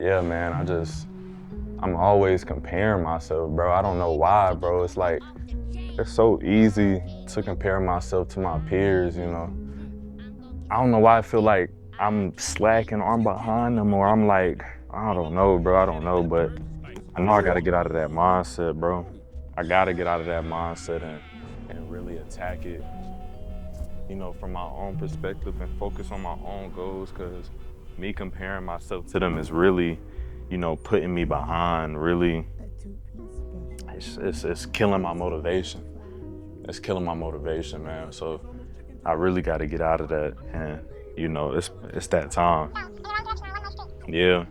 Yeah, man, I'm always comparing myself, bro. I don't know why, bro. It's like, it's so easy to compare myself to my peers. I don't know why I feel like I'm slacking or I'm behind them or I'm like, I don't know, bro. I don't know, but I know I gotta get out of that mindset, bro. I gotta get out of that mindset and really attack it, from my own perspective and focus on my own goals, because me comparing myself to them is really, putting me behind, really, it's killing my motivation. It's killing my motivation, man. So I really got to get out of that, and it's that time. Yeah,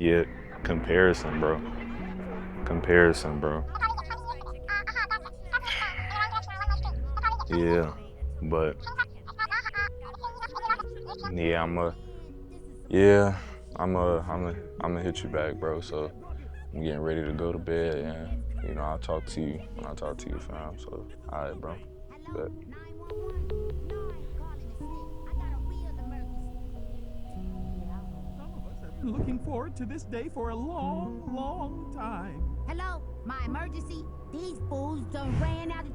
yeah. Comparison, bro. Comparison, bro. Yeah, but yeah, yeah, I'm a hit you back, bro. So I'm getting ready to go to bed, and I'll talk to you when I talk to you, fam. So, all right, bro. But Some of us have been looking forward to this day for a long, long time. Hello, my emergency. These fools done ran out of.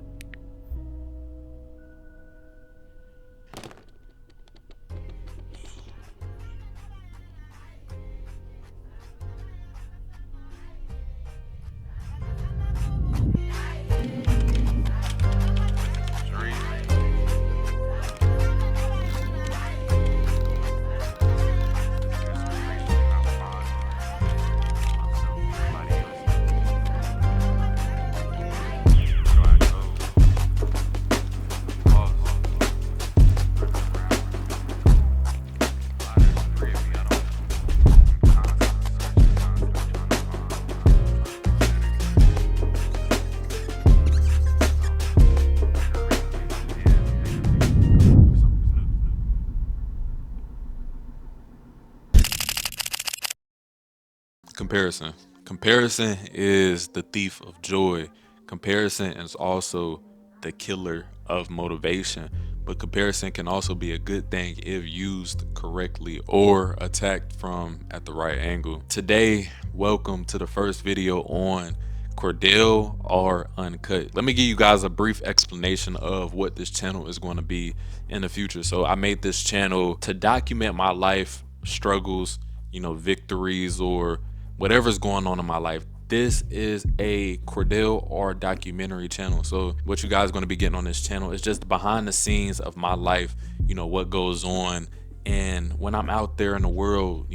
Comparison. Comparison is the thief of joy. Comparison is also the killer of motivation. But comparison can also be a good thing if used correctly or attacked from at the right angle. Today, welcome to the first video on Cordell R Uncut. Let me give you guys a brief explanation of what this channel is going to be in the future. So I made this channel to document my life struggles, victories, or whatever's going on in my life. This is a Cordell R documentary channel. So what you guys are going to be getting on this channel is just behind the scenes of my life, what goes on. And when I'm out there in the world,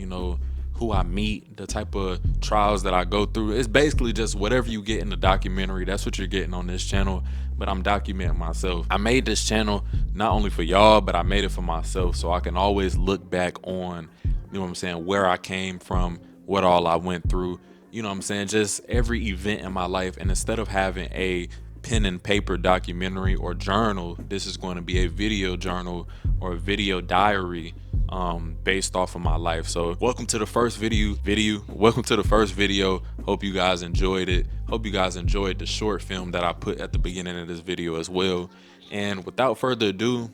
who I meet, the type of trials that I go through. It's basically just whatever you get in the documentary, that's what you're getting on this channel. But I'm documenting myself. I made this channel not only for y'all, but I made it for myself so I can always look back on, what I'm saying, where I came from, what all I went through, what I'm saying, just every event in my life. And instead of having a pen and paper documentary or journal, this is going to be a video journal or a video diary based off of my life. So welcome to the first video. Welcome to the first video. Hope you guys enjoyed it. Hope you guys enjoyed the short film that I put at the beginning of this video as well. And without further ado,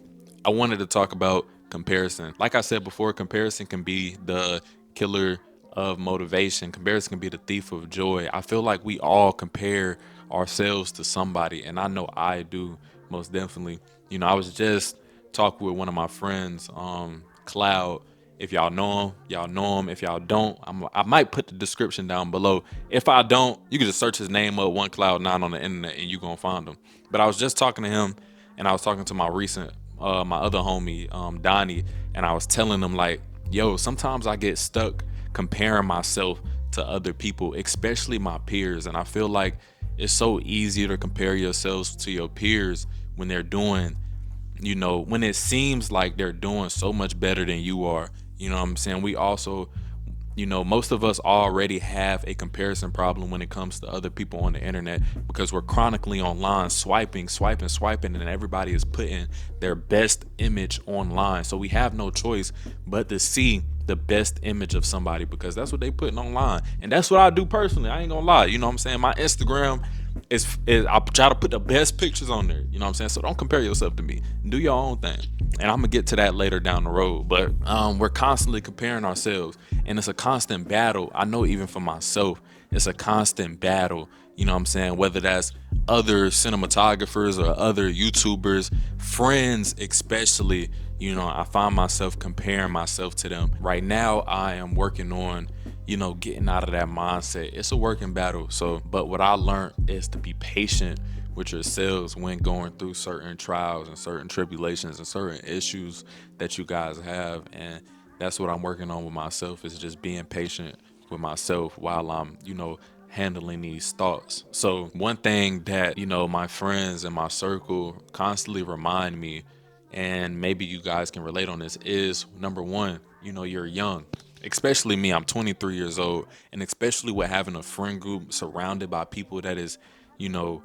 I wanted to talk about comparison. Like I said before, comparison can be the killer of motivation. Comparison can be the thief of joy. I feel like we all compare ourselves to somebody, and I know I do, most definitely. I was just talking with one of my friends, Cloud. If y'all know him, y'all know him. If y'all don't, I might put the description down below. If I don't, you can just search his name up, One Cloud 9 on the internet, and you gonna find him. But I was just talking to him, and I was talking to my my other homie, Donnie, and I was telling him like, yo, sometimes I get stuck comparing myself to other people, especially my peers. And I feel like it's so easy to compare yourselves to your peers when they're doing, when it seems like they're doing so much better than you are. You know what I'm saying? We also, most of us already have a comparison problem when it comes to other people on the internet, because we're chronically online swiping, and everybody is putting their best image online. So we have no choice but to see the best image of somebody, because that's what they putting online. And that's what I do personally. I ain't gonna lie. You know what I'm saying? My Instagram I try to put the best pictures on there. You know what I'm saying? So don't compare yourself to me. Do your own thing. And I'm gonna get to that later down the road. But we're constantly comparing ourselves, and it's a constant battle. I know even for myself, it's a constant battle. You know what I'm saying? Whether that's other cinematographers or other YouTubers, friends especially, you know, I find myself comparing myself to them. Right now, I am working on, you know, getting out of that mindset. It's a working battle. So, but what I learned is to be patient with yourselves when going through certain trials and certain tribulations and certain issues that you guys have. And that's what I'm working on with myself, is just being patient with myself while I'm, you know, handling these thoughts. So one thing that, you know, my friends in my circle constantly remind me, and maybe you guys can relate on this, is number one, you know, you're young. Especially me, I'm 23 years old, and especially with having a friend group surrounded by people that is, you know,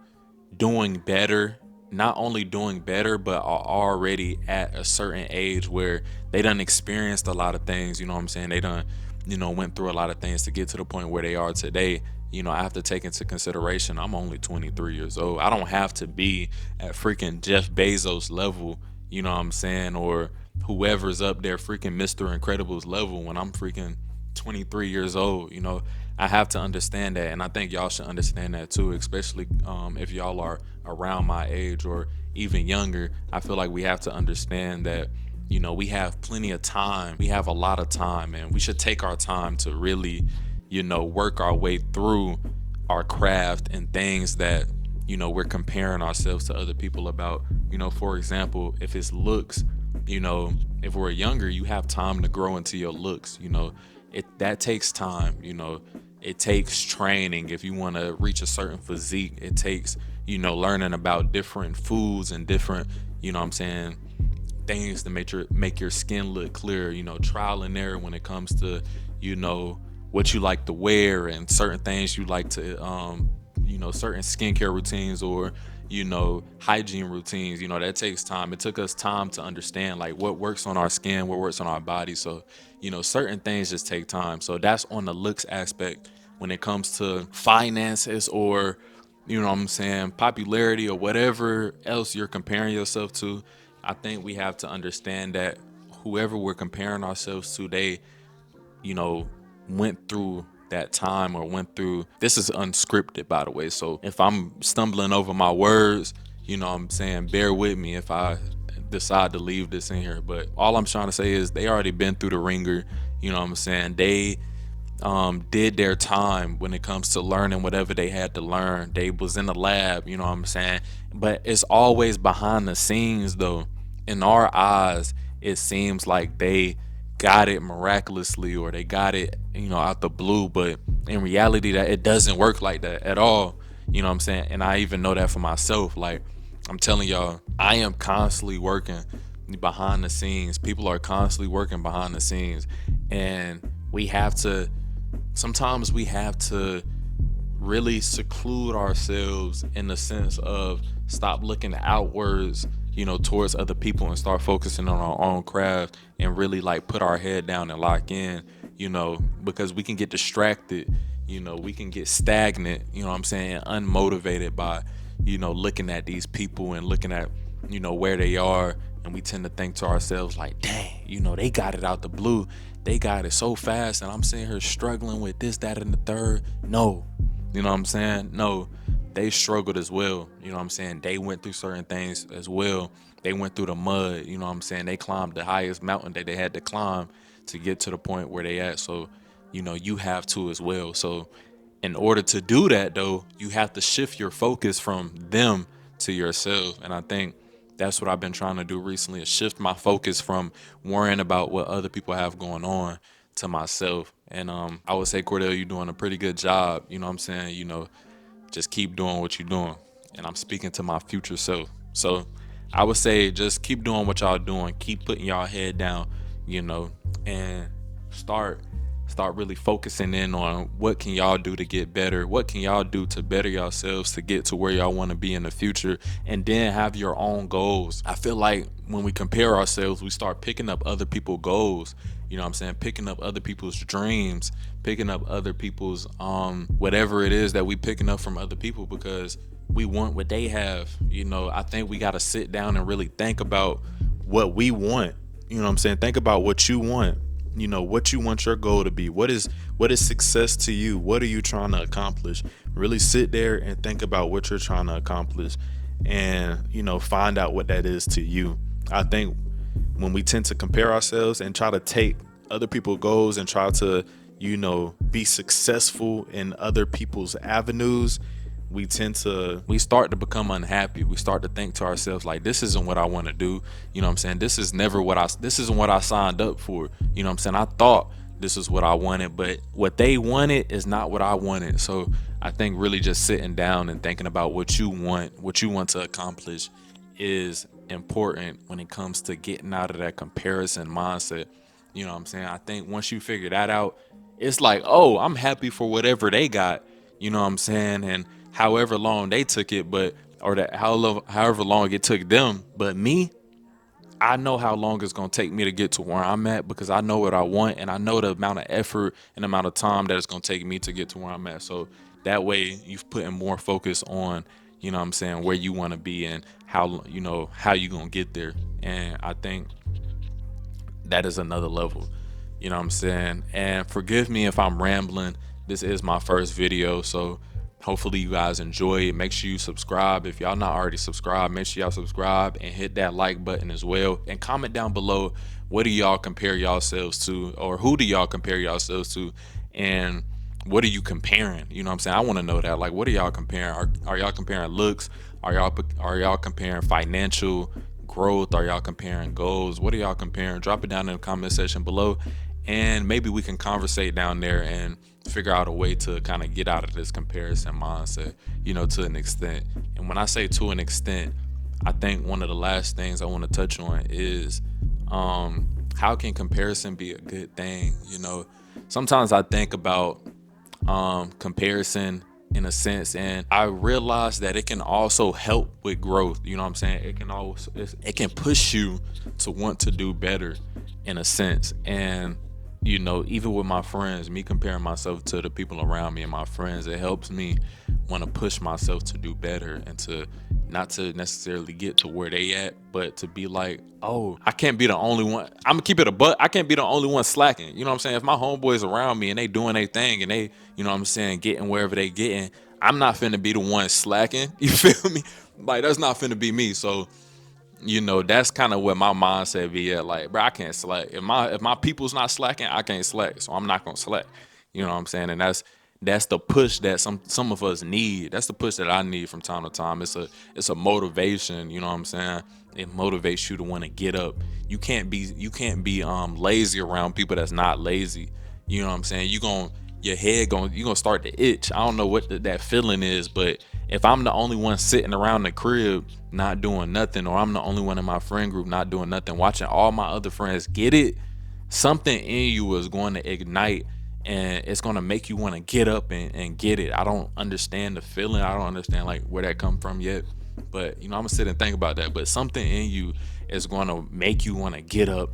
doing better, not only doing better, but are already at a certain age where they done experienced a lot of things. You know what I'm saying? They done, you know, went through a lot of things to get to the point where they are today. You know, I have to take into consideration I'm only 23 years old. I don't have to be at freaking Jeff Bezos level, you know what I'm saying, or whoever's up there freaking Mr. Incredible's level when I'm freaking 23 years old. You know, I have to understand that, and I think y'all should understand that too, especially if y'all are around my age or even younger. I feel like we have to understand that, you know, we have plenty of time. We have a lot of time, and we should take our time to really, you know, work our way through our craft and things that, you know, we're comparing ourselves to other people about. You know, for example, if it's looks, you know, if we're younger, you have time to grow into your looks. You know, that takes time. You know, it takes training. If you want to reach a certain physique, it takes, you know, learning about different foods and different, you know what I'm saying, things to make your skin look clear. You know, trial and error when it comes to, you know, what you like to wear and certain things you like to, you know, certain skincare routines or, you know, hygiene routines. You know, that takes time. It took us time to understand like what works on our skin, what works on our body. So, you know, certain things just take time. So that's on the looks aspect. When it comes to finances or, you know what I'm saying, popularity or whatever else you're comparing yourself to, I think we have to understand that whoever we're comparing ourselves to, they, you know, went through that time or went through, this is unscripted, by the way. So if I'm stumbling over my words, you know what I'm saying, bear with me if I decide to leave this in here. But all I'm trying to say is they already been through the ringer. You know what I'm saying? They did their time when it comes to learning whatever they had to learn. They was in the lab, you know what I'm saying? But it's always behind the scenes though. In our eyes, it seems like they got it miraculously or they got it, you know, out the blue, but in reality that it doesn't work like that at all. You know what I'm saying? And I even know that for myself. Like, I'm telling y'all, I am constantly working behind the scenes. People are constantly working behind the scenes, and sometimes we have to really seclude ourselves in the sense of stop looking outwards, you know, towards other people and start focusing on our own craft and really like put our head down and lock in, you know, because we can get distracted, you know, we can get stagnant, you know what I'm saying, unmotivated by, you know, looking at these people and looking at, you know, where they are. And we tend to think to ourselves like, dang, you know, they got it out the blue. They got it so fast. And I'm sitting here struggling with this, that, and the third. No, you know what I'm saying? No, they struggled as well. You know what I'm saying? They went through certain things as well. They went through the mud. You know what I'm saying? They climbed the highest mountain that they had to climb to get to the point where they at. So, you know, you have to as well. So in order to do that though, you have to shift your focus from them to yourself. And I think that's what I've been trying to do recently, is shift my focus from worrying about what other people have going on to myself. And I would say, Cordell, you're doing a pretty good job. You know what I'm saying? You know, just keep doing what you're doing. And I'm speaking to my future self. So I would say just keep doing what y'all doing. Keep putting y'all head down, you know, and start start really focusing in on what can y'all do to get better, what can y'all do to better yourselves to get to where y'all want to be in the future, and then have your own goals. I feel like when we compare ourselves, we start picking up other people's goals, you know what I'm saying, picking up other people's dreams, picking up other people's whatever it is that we picking up from other people, because we want what they have. You know, I think we got to sit down and really think about what we want. You know what I'm saying? Think about what you want. You know, what you want your goal to be. What is success to you? What are you trying to accomplish? Really sit there and think about what you're trying to accomplish, and, you know, find out what that is to you. I think when we tend to compare ourselves and try to take other people's goals and try to, you know, be successful in other people's avenues, we start to become unhappy. We start to think to ourselves like, this isn't what I want to do. You know what I'm saying? This isn't what I signed up for. You know what I'm saying? I thought this is what I wanted, but what they wanted is not what I wanted. So I think really just sitting down and thinking about what you want to accomplish is important when it comes to getting out of that comparison mindset. You know what I'm saying? I think once you figure that out, it's like, oh, I'm happy for whatever they got. You know what I'm saying? And however long they took it, however long it took them. But me, I know how long it's gonna take me to get to where I'm at, because I know what I want, and I know the amount of effort and amount of time that it's gonna take me to get to where I'm at. So that way you've put in more focus on, you know what I'm saying, where you want to be and how you gonna get there. And I think that is another level. You know what I'm saying? And forgive me if I'm rambling. This is my first video, so hopefully you guys enjoy it. Make sure you subscribe. If y'all not already subscribed, make sure y'all subscribe and hit that like button as well. And comment down below, what do y'all compare yourselves to, or who do y'all compare yourselves to, and what are you comparing? You know what I'm saying? I want to know that. Like, what are y'all comparing? Are y'all comparing looks? Are y'all comparing financial growth? Are y'all comparing goals? What are y'all comparing? Drop it down in the comment section below, and maybe we can conversate down there and figure out a way to kind of get out of this comparison mindset, you know, to an extent. And when I say to an extent, I think one of the last things I want to touch on is how can comparison be a good thing? You know, sometimes I think about comparison in a sense, and I realize that it can also help with growth. You know what I'm saying? It can push you to want to do better in a sense. And you know, even with my friends, me comparing myself to the people around me and my friends, it helps me want to push myself to do better, and to not to necessarily get to where they at, but to be like, oh, I can't be the only one. I'm gonna keep it a buck. I can't be the only one slacking. You know what I'm saying? If my homeboys around me and they doing their thing and they, you know what I'm saying, getting wherever they getting, I'm not finna be the one slacking. You feel me? Like, that's not finna be me. So, you know, that's kind of what my mindset be at. Like, bro, I can't slack. If my people's not slacking, I can't slack. So I'm not gonna slack. You know what I'm saying? And that's the push that some of us need. That's the push that I need from time to time. It's a motivation. You know what I'm saying? It motivates you to want to get up. You can't be lazy around people that's not lazy. You know what I'm saying? Your head gonna start to itch. I don't know what that feeling is, but if I'm the only one sitting around the crib not doing nothing, or I'm the only one in my friend group not doing nothing, watching all my other friends get it, something in you is going to ignite, and it's going to make you want to get up and get it. I don't understand the feeling. I don't understand like where that come from yet, but you know, I'm gonna sit and think about that. But something in you is going to make you want to get up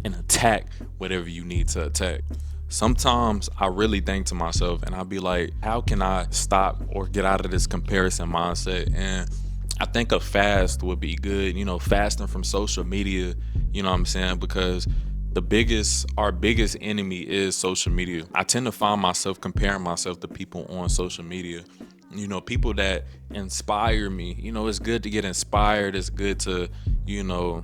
and attack whatever you need to attack. Sometimes I really think to myself and I'll be like, how can I stop or get out of this comparison mindset? And I think a fast would be good, you know, fasting from social media, you know what I'm saying? Because our biggest enemy is social media. I tend to find myself comparing myself to people on social media, you know, people that inspire me. You know, it's good to get inspired. It's good to, you know,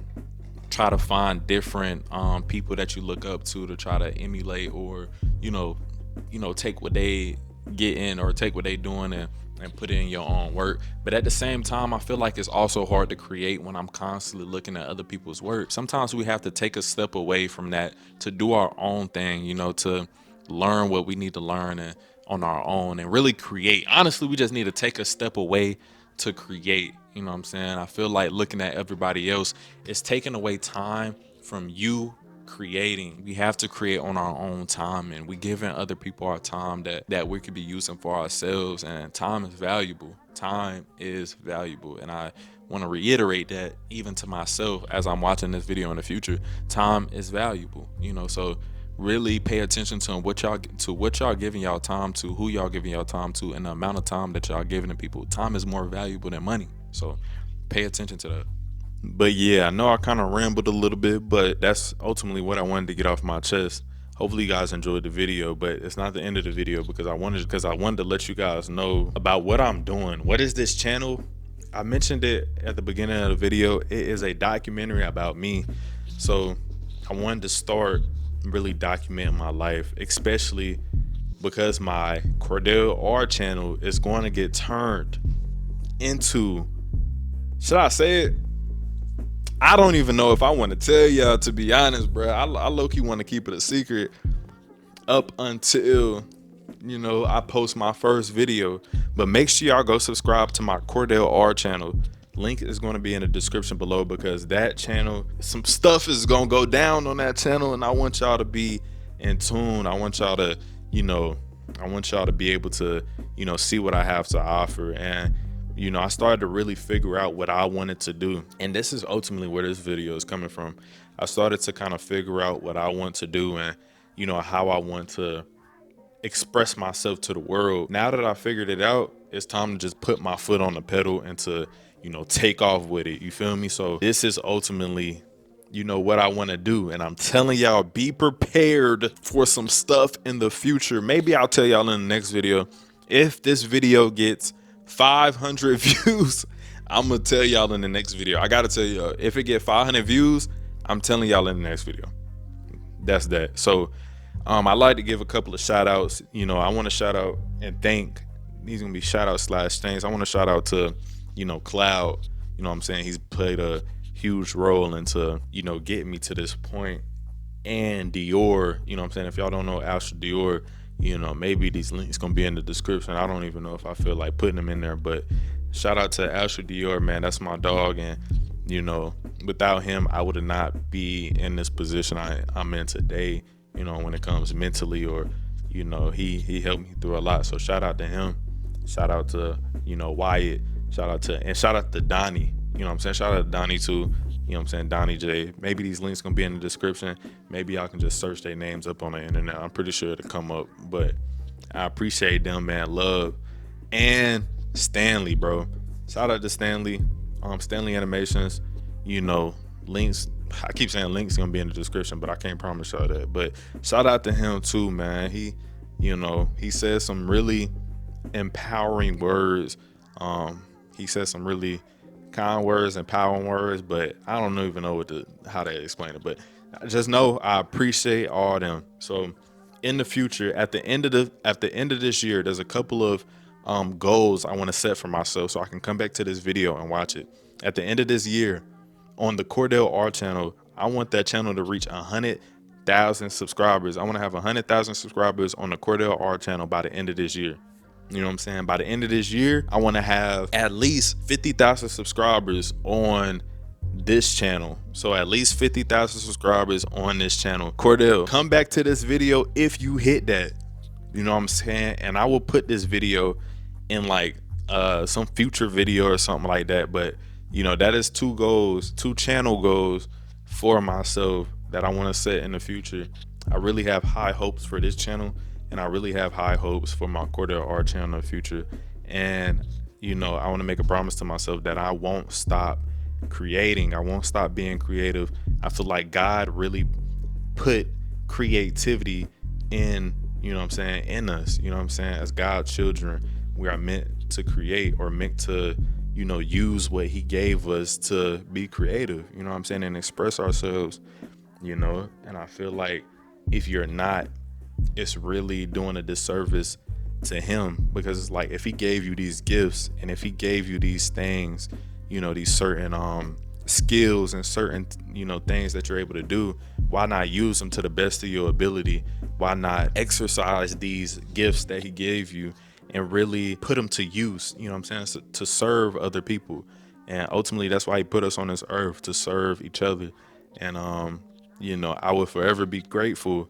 try to find different people that you look up to try to emulate, or you know take what they get in or take what they doing and put it in your own work. But at the same time, I feel like it's also hard to create when I'm constantly looking at other people's work. Sometimes we have to take a step away from that to do our own thing, you know, to learn what we need to learn and on our own and really create. Honestly, we just need to take a step away to create. You know what I'm saying? I feel like looking at everybody else is taking away time from you creating, we have to create on our own time, and we giving other people our time that we could be using for ourselves. And time is valuable. Time is valuable. And I want to reiterate that even to myself as I'm watching this video in the future. Time is valuable, you know. So really pay attention to what y'all giving y'all time to, who y'all giving y'all time to, and the amount of time that y'all giving to people. Time is more valuable than money. So pay attention to that. But yeah, I know I kind of rambled a little bit, but that's ultimately what I wanted to get off my chest. Hopefully you guys enjoyed the video, but it's not the end of the video because I wanted to let you guys know about what I'm doing. What is this channel? I mentioned it at the beginning of the video. It is a documentary about me. So I wanted to start really documenting my life, especially because my Cordell R channel is going to get turned into, should I say it? I don't even know if I want to tell y'all, to be honest, bro. I low-key want to keep it a secret up until, you know, I post my first video. But make sure y'all go subscribe to my Cordell R channel. Link is going to be in the description below, because that channel, some stuff is going to go down on that channel, and I want y'all to be in tune. I want y'all to, you know, I want y'all to be able to, you know, see what I have to offer. And you know, I started to really figure out what I wanted to do. And this is ultimately where this video is coming from. I started to kind of figure out what I want to do and, you know, how I want to express myself to the world. Now that I figured it out, it's time to just put my foot on the pedal and to, you know, take off with it. You feel me? So this is ultimately, you know, what I want to do. And I'm telling y'all, be prepared for some stuff in the future. Maybe I'll tell y'all in the next video. If this video gets 500 views, I'm gonna tell y'all in the next video. I gotta tell y'all, if it get 500 views, I'm telling y'all in the next video. That's that. So I like to give a couple of shout outs. You know, I want to shout out and thank, these gonna be shout out slash things. I want to shout out to, you know, Cloud. You know what I'm saying? He's played a huge role into, you know, getting me to this point. And Dior, you know what I'm saying? If y'all don't know Asher Dior, you know, maybe these links gonna be in the description. I don't even know if I feel like putting them in there, but shout out to Asher Dior, man. That's my dog. And, you know, without him, I would not be in this position I'm in today, you know, when it comes mentally, or, you know, he helped me through a lot. So shout out to him. Shout out to, you know, Wyatt. Shout out to Donnie. You know what I'm saying? Shout out to Donnie too. You know what I'm saying? Donnie J. Maybe these links gonna be in the description. Maybe y'all can just search their names up on the internet. I'm pretty sure it'll come up. But I appreciate them, man. Love. And Stanley, bro. Shout out to Stanley. Stanley Animations. You know, links. I keep saying links gonna be in the description, but I can't promise y'all that. But shout out to him too, man. He, you know, he said some really empowering words. He said some really kind words, empowering words, but I don't even know how to explain it. But just know I appreciate all of them. So in the future, at the end of this year, there's a couple of goals I want to set for myself, so I can come back to this video and watch it. At the end of this year, on the Cordell R channel, I want that channel to reach 100,000 subscribers. I want to have 100,000 subscribers on the Cordell R channel by the end of this year. You know what I'm saying? By the end of this year, I want to have at least 50,000 subscribers on this channel. So at least 50,000 subscribers on this channel. Cordell, come back to this video if you hit that. You know what I'm saying? And I will put this video in like some future video or something like that. But you know, that is two channel goals for myself that I want to set in the future. I really have high hopes for this channel, and I really have high hopes for my Cordell R channel in the future. And you know, I want to make a promise to myself that I won't stop creating. I won't stop being creative. I feel like God really put creativity in, you know what I'm saying, in us. You know what I'm saying? As God's children, we are meant to create, or meant to, you know, use what he gave us to be creative, you know what I'm saying, and express ourselves, you know. And I feel like if you're not, it's really doing a disservice to him, because it's like, if he gave you these gifts, and if he gave you these things, you know, these certain skills and certain, you know, things that you're able to do, why not use them to the best of your ability? Why not exercise these gifts that he gave you and really put them to use, you know what I'm saying, to serve other people? And ultimately, that's why he put us on this earth, to serve each other. And you know, I will forever be grateful,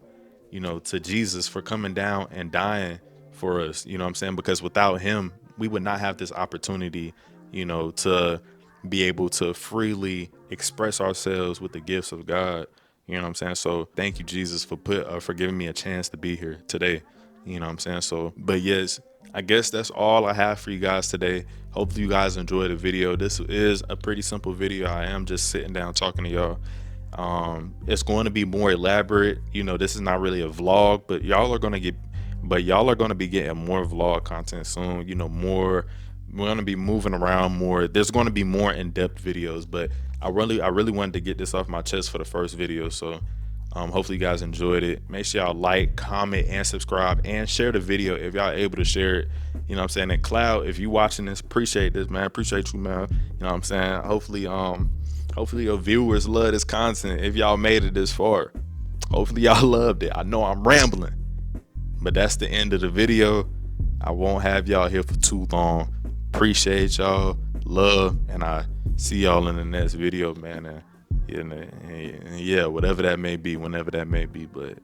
you know, to Jesus for coming down and dying for us. You know what I'm saying? Because without him, we would not have this opportunity, you know, to be able to freely express ourselves with the gifts of God. You know what I'm saying? So thank you, Jesus, for giving me a chance to be here today. You know what I'm saying? So, but yes, I guess that's all I have for you guys today. Hopefully you guys enjoyed the video. This is a pretty simple video. I am just sitting down talking to y'all. It's going to be more elaborate. You know, this is not really a vlog, but y'all are going to be getting more vlog content soon. You know, more, we're going to be moving around more. There's going to be more in-depth videos, but I really wanted to get this off my chest for the first video. So hopefully you guys enjoyed it. Make sure y'all like, comment, and subscribe, and share the video if y'all able to share it. You know what I'm saying? And Cloud, if you watching this, appreciate this, man. Appreciate you, man. You know what I'm saying? Hopefully your viewers love this content if y'all made it this far. Hopefully y'all loved it. I know I'm rambling, but that's the end of the video. I won't have y'all here for too long. Appreciate y'all, love, and I see y'all in the next video, man. And yeah, whatever that may be, whenever that may be, but